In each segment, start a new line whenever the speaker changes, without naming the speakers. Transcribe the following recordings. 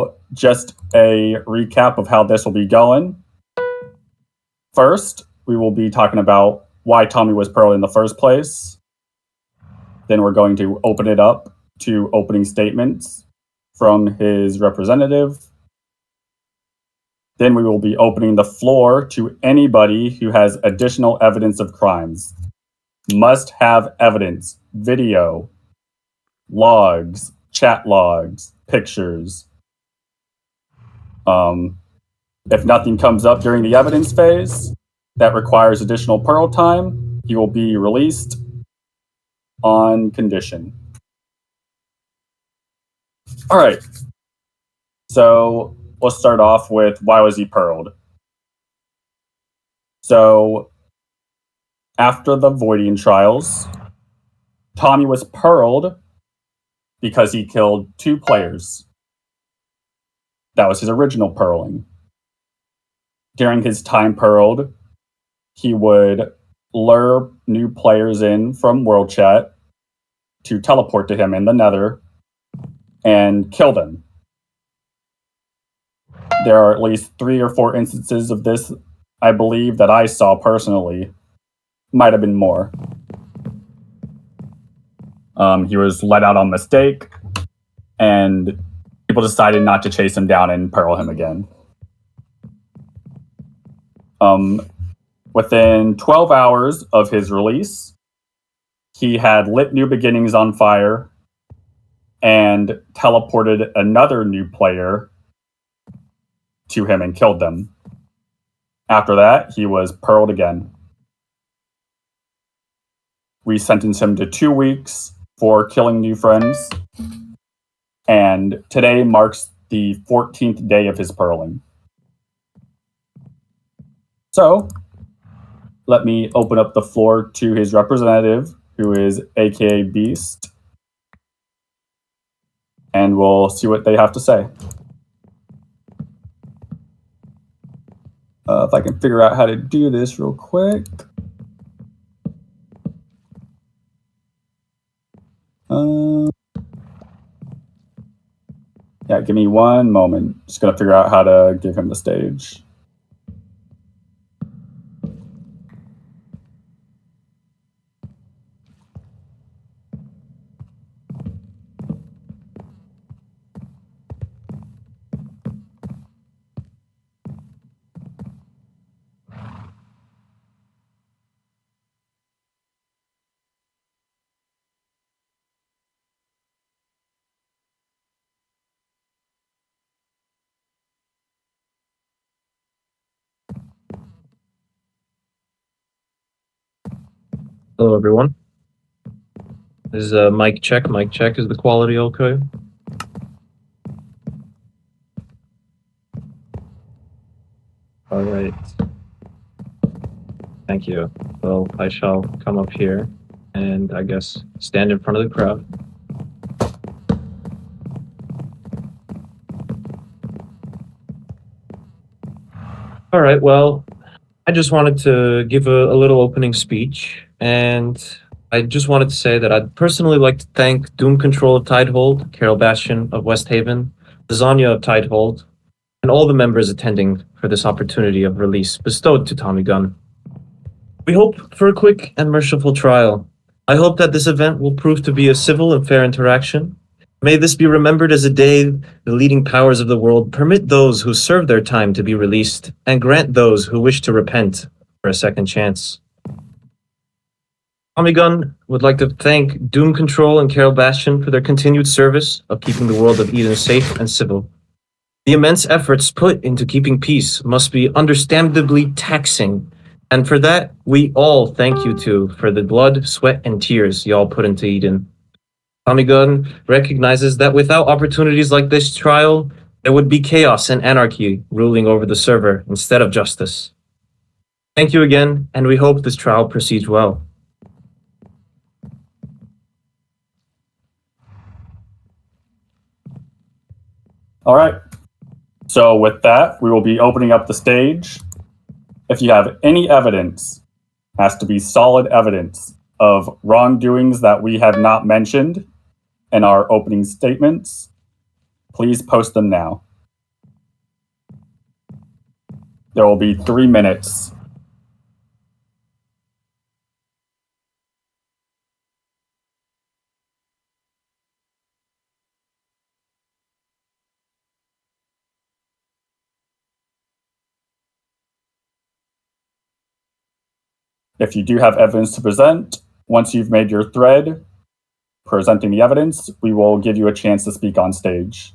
So just a recap of how this will be going. First, we will be talking about why Tommy was paroled in the first place. Then we're going to open it up to opening statements from his representative. Then we will be opening the floor to anybody who has additional evidence of crimes. Must have evidence, video, logs, chat logs, pictures. If nothing comes up during the evidence phase that requires additional parole time, he will be released on condition. All right. So let's start off with why was he paroled? So after the voiding trials, Tommy was paroled because he killed 2 players. That was his original paroling. During his time paroled, he would lure new players in from World Chat to teleport to him in the Nether and kill them. There are at least 3 or 4 instances of this, I believe, that I saw personally. Might have been more. He was let out on mistake, and people decided not to chase him down and parole him again. Within 12 hours of his release, he had lit New Beginnings on fire and teleported another new player to him and killed them. After that, he was paroled again. We sentenced him to 2 weeks for killing new friends, and today marks the 14th day of his paroling. So, let me open up the floor to his representative, who is AKA Beast, and we'll see what they have to say. If I can figure out how to do this real quick. Yeah, give me one moment. Just gonna figure out how to give him the stage.
Hello, everyone. This is mic check. Mic check. Is the quality okay? All right. Thank you. Well, I shall come up here and I guess stand in front of the crowd. All right. Well, I just wanted to give a little opening speech, and I just wanted to say that I'd personally like to thank Doom Control of Tidehold, Carol Bastion of West Haven, Lasagna of Tidehold, and all the members attending for this opportunity of release bestowed to Tommigunn. We hope for a quick and merciful trial. I hope that this event will prove to be a civil and fair interaction. May this be remembered as a day the leading powers of the world permit those who serve their time to be released and grant those who wish to repent for a second chance. Tommigunn would like to thank Doom Control and Carol Bastion for their continued service of keeping the world of Eden safe and civil. The immense efforts put into keeping peace must be understandably taxing, and for that, we all thank you too for the blood, sweat, and tears y'all put into Eden. Tommigunn recognizes that without opportunities like this trial, there would be chaos and anarchy ruling over the server instead of justice. Thank you again, and we hope this trial proceeds well.
All right. So with that, we will be opening up the stage. If you have any evidence, has to be solid evidence of wrongdoings that we have not mentioned in our opening statements, please post them now. There will be 3 minutes. If you do have evidence to present, once you've made your thread presenting the evidence, we will give you a chance to speak on stage.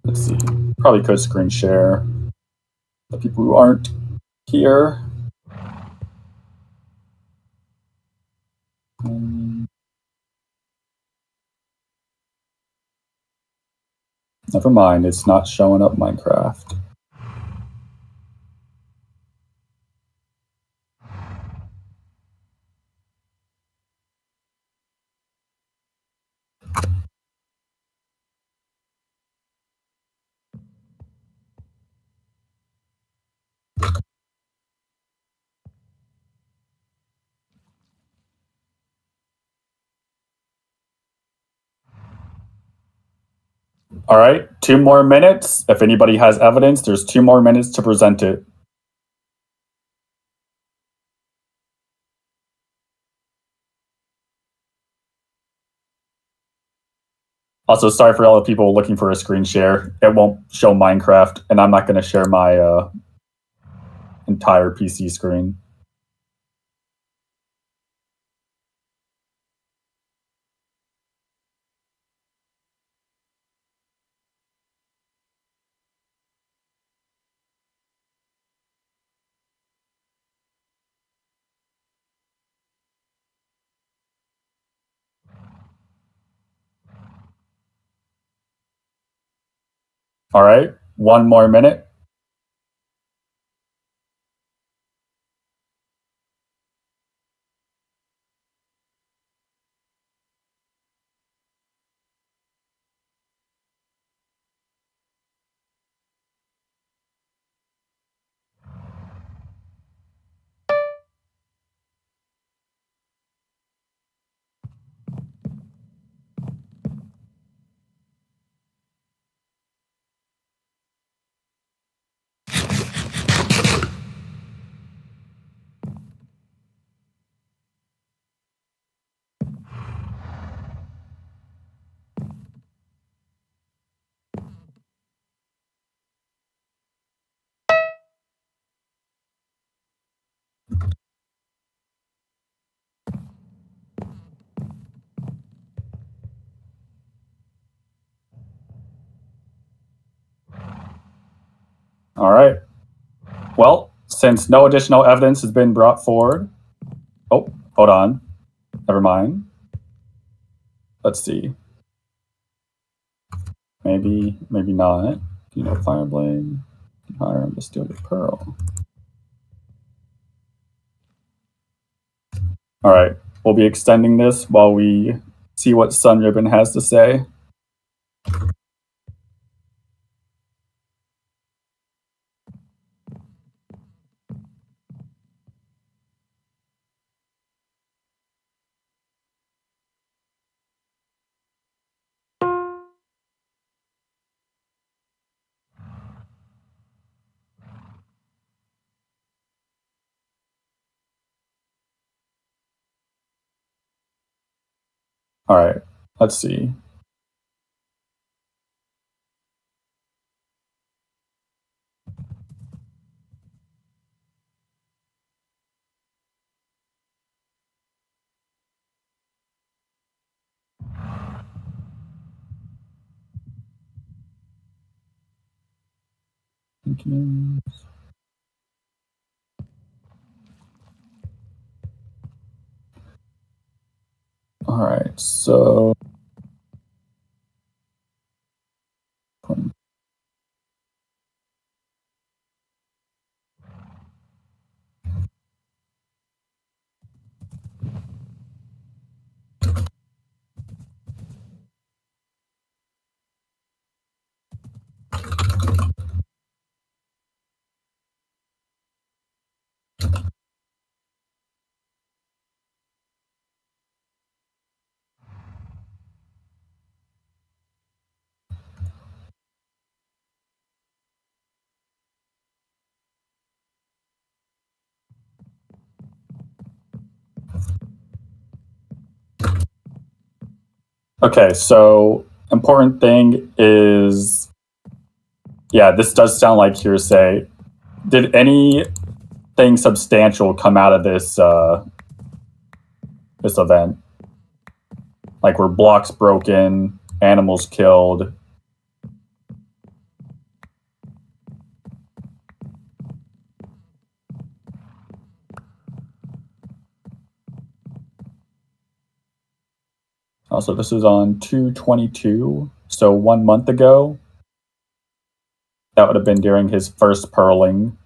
Let's see. Probably could screen share the people who aren't here. Never mind, it's not showing up Minecraft. All right, 2 more minutes. If anybody has evidence, there's 2 more minutes to present it. Also, sorry for all the people looking for a screen share. It won't show Minecraft, and I'm not going to share my entire PC screen. All right, 1 more minute. All right. Well, since no additional evidence has been brought forward. Oh, hold on. Never mind. Let's see. Maybe not. Fireblade. Hire him to steal the pearl. All right. We'll be extending this while we see what Sun Ribbon has to say. All right. Let's see. begins. All right, so okay, so important thing is, yeah, this does sound like hearsay. Did anything substantial come out of this this event? Like, were blocks broken, animals killed? Also, this is on 2/22, so 1 month ago. That would have been during his first pearling.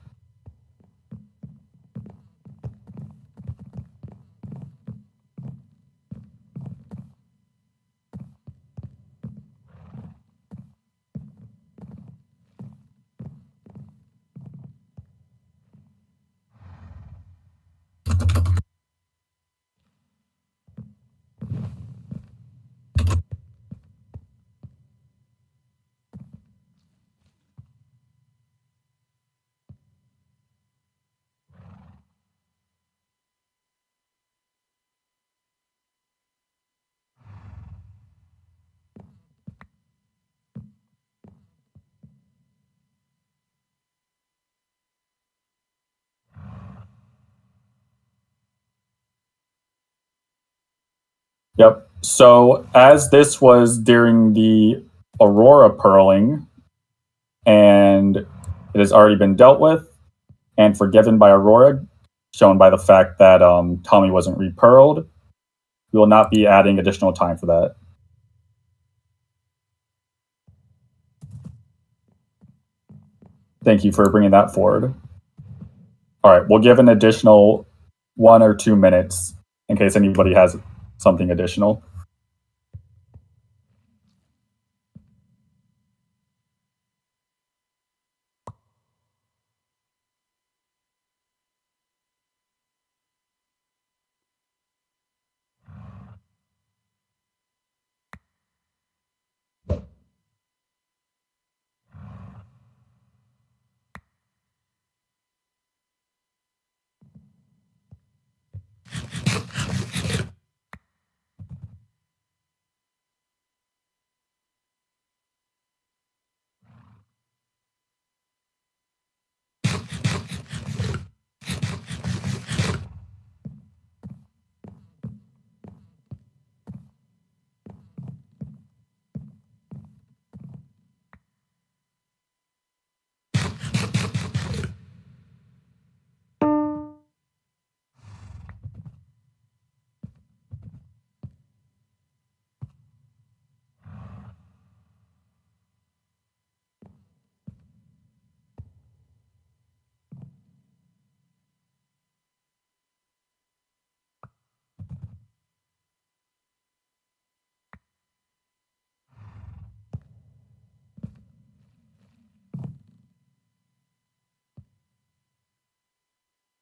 Yep. So as this was during the Aurora pearling, and it has already been dealt with and forgiven by Aurora, shown by the fact that Tommy wasn't repearled, we will not be adding additional time for that. Thank you for bringing that forward. All right, we'll give an additional 1 or 2 minutes in case anybody has something additional.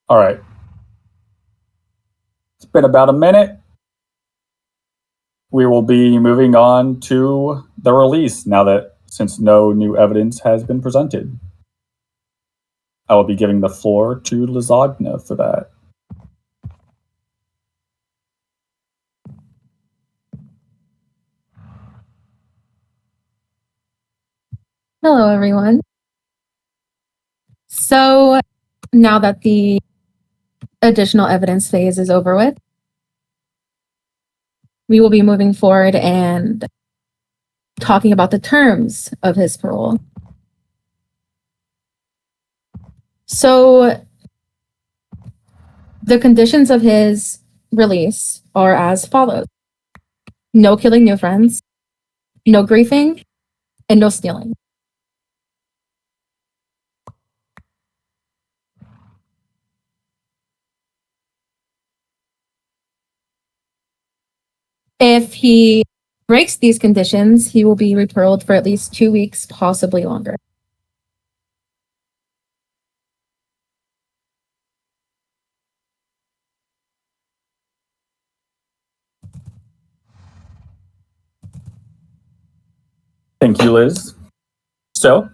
All right. It's been about a minute. We will be moving on to the release now that since no new evidence has been presented. I will be giving the floor to Lasagna for that.
Hello, everyone. So now that the additional evidence phase is over with, we will be moving forward and talking about the terms of his parole. So the conditions of his release are as follows: no killing new friends, no griefing, and no stealing. If he breaks these conditions, he will be reparoled for at least 2 weeks, possibly longer.
Thank you, Liz. So,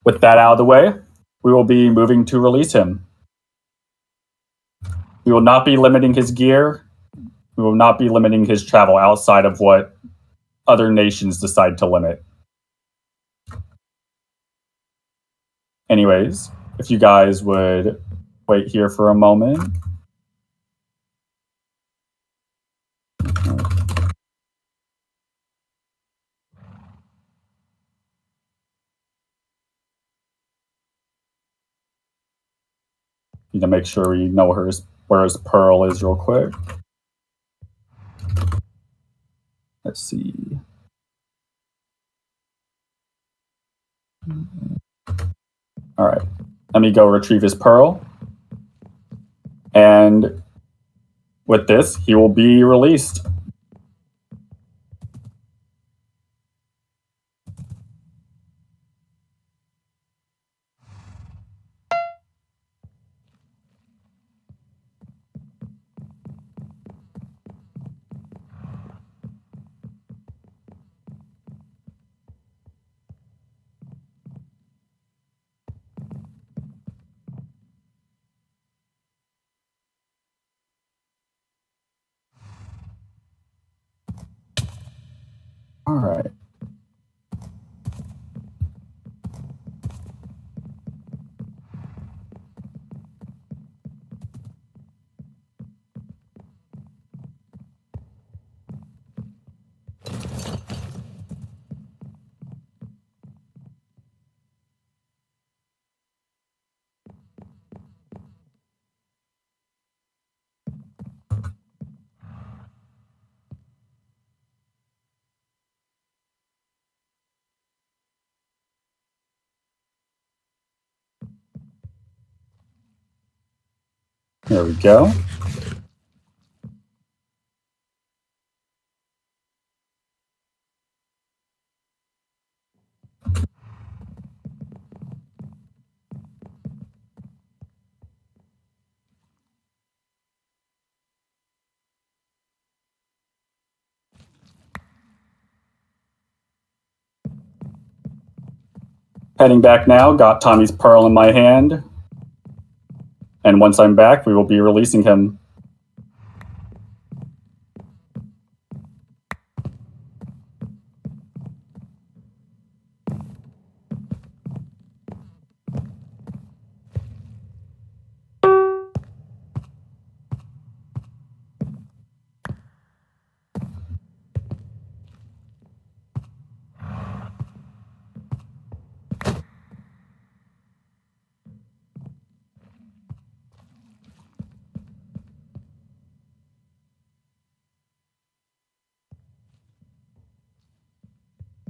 with that out of the way, we will be moving to release him. We will not be limiting his gear. We will not be limiting his travel outside of what other nations decide to limit. Anyways, if you guys would wait here for a moment. Need to make sure we know where his pearl is real quick. Let's see. All right. Let me go retrieve his pearl. And with this, he will be released. All right. There we go. Heading back now, got Tommy's pearl in my hand. And once I'm back, we will be releasing him.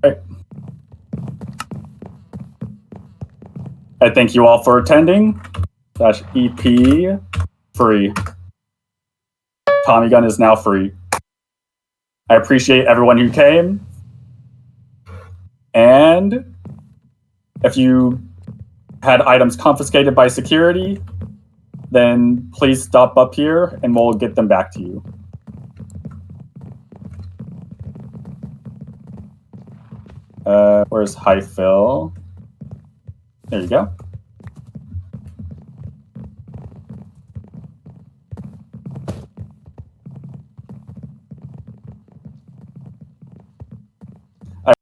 Okay. I thank you all for attending. /EP free. Tommigunn is now free. I appreciate everyone who came. And if you had items confiscated by security, then please stop up here and we'll get them back to you. Where's Hi Phil? There you go.